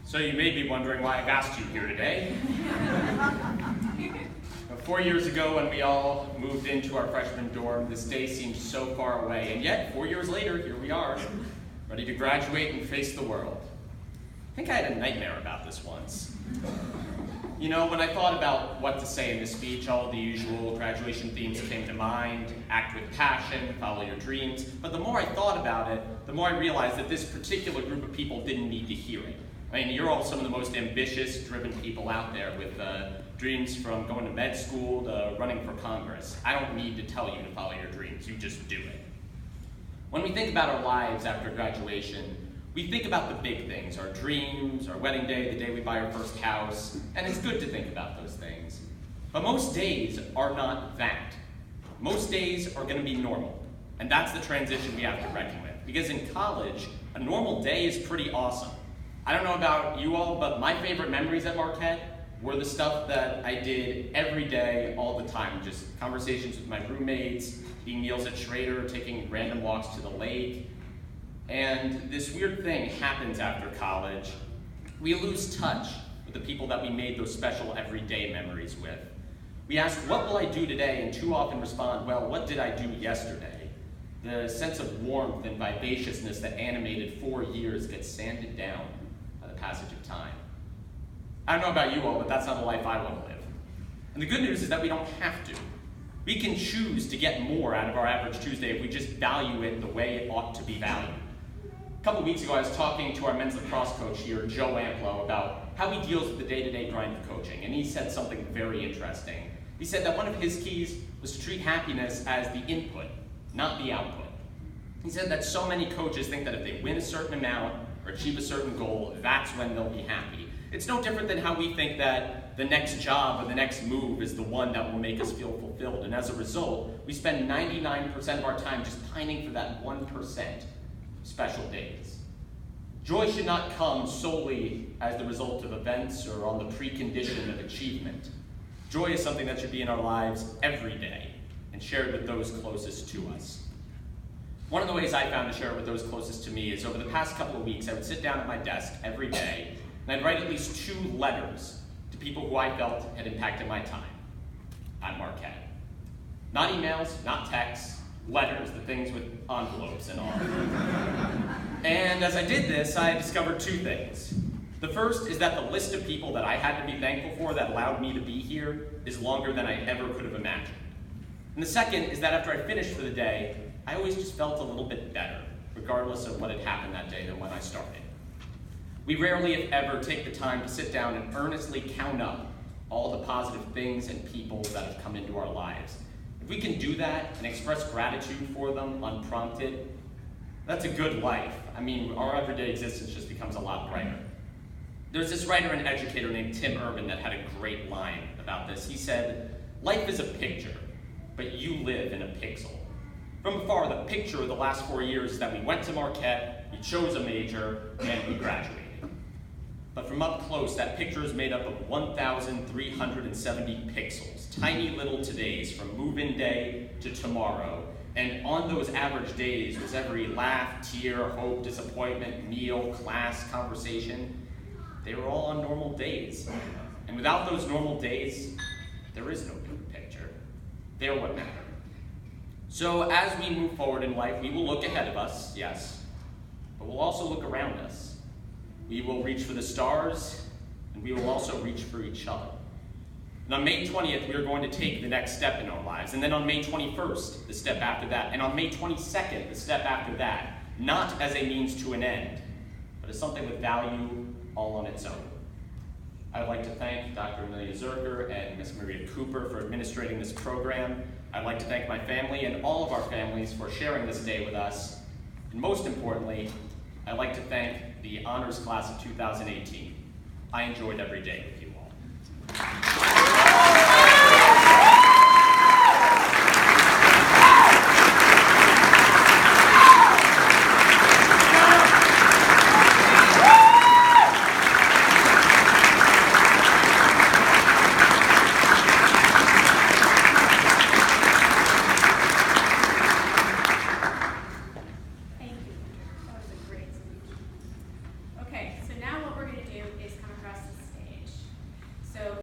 So you may be wondering why I've asked you here today. 4 years ago, when we all moved into our freshman dorm, this day seemed so far away, and yet 4 years later, here we are, ready to graduate and face the world. I think I had a nightmare about this once. You know, when I thought about what to say in this speech, all the usual graduation themes came to mind: act with passion, follow your dreams. But the more I thought about it, the more I realized that this particular group of people didn't need to hear it. I mean, you're all some of the most ambitious, driven people out there with dreams from going to med school to running for Congress. I don't need to tell you to follow your dreams, you just do it. When we think about our lives after graduation, we think about the big things, our dreams, our wedding day, the day we buy our first house, and it's good to think about those things. But most days are not that. Most days are going to be normal, and that's the transition we have to reckon with. Because in college, a normal day is pretty awesome. I don't know about you all, but my favorite memories at Marquette were the stuff that I did every day, all the time. Just conversations with my roommates, eating meals at Schrader, taking random walks to the lake. And this weird thing happens after college. We lose touch with the people that we made those special everyday memories with. We ask, what will I do today? And too often respond, well, what did I do yesterday? The sense of warmth and vivaciousness that animated 4 years gets sanded down by the passage of time. I don't know about you all, but that's not the life I want to live. And the good news is that we don't have to. We can choose to get more out of our average Tuesday if we just value it the way it ought to be valued. A couple weeks ago, I was talking to our men's lacrosse coach here, Joe Amplo, about how he deals with the day-to-day grind of coaching, and he said something very interesting. He said that one of his keys was to treat happiness as the input, not the output. He said that so many coaches think that if they win a certain amount or achieve a certain goal, that's when they'll be happy. It's no different than how we think that the next job or the next move is the one that will make us feel fulfilled. And as a result, we spend 99% of our time just pining for that 1% special days. Joy should not come solely as the result of events or on the precondition of achievement. Joy is something that should be in our lives every day and shared with those closest to us. One of the ways I found to share it with those closest to me is over the past couple of weeks, I would sit down at my desk every day and I'd write at least 2 letters to people who I felt had impacted my time at Marquette. Not emails, not texts, letters, the things with envelopes and all. And as I did this, I discovered 2 things. The first is that the list of people that I had to be thankful for that allowed me to be here is longer than I ever could have imagined. And the second is that after I finished for the day, I always just felt a little bit better, regardless of what had happened that day than when I started. We rarely, if ever, take the time to sit down and earnestly count up all the positive things and people that have come into our lives. If we can do that and express gratitude for them unprompted, that's a good life. I mean, our everyday existence just becomes a lot brighter. There's this writer and educator named Tim Urban that had a great line about this. He said, "Life is a picture, but you live in a pixel." From afar, the picture of the last 4 years is that we went to Marquette, we chose a major, and we graduated. But from up close, that picture is made up of 1,370 pixels, tiny little todays from move-in day to tomorrow. And on those average days was every laugh, tear, hope, disappointment, meal, class, conversation. They were all on normal days. And without those normal days, there is no big picture. They're what matter. So as we move forward in life, we will look ahead of us, yes, but we'll also look around us. We will reach for the stars, and we will also reach for each other. And on May 20th, we are going to take the next step in our lives. And then on May 21st, the step after that. And on May 22nd, the step after that. Not as a means to an end, but as something with value all on its own. I would like to thank Dr. Amelia Zerker and Ms. Maria Cooper for administrating this program. I'd like to thank my family and all of our families for sharing this day with us. And most importantly, I'd like to thank the honors class of 2018. I enjoyed every day with you all.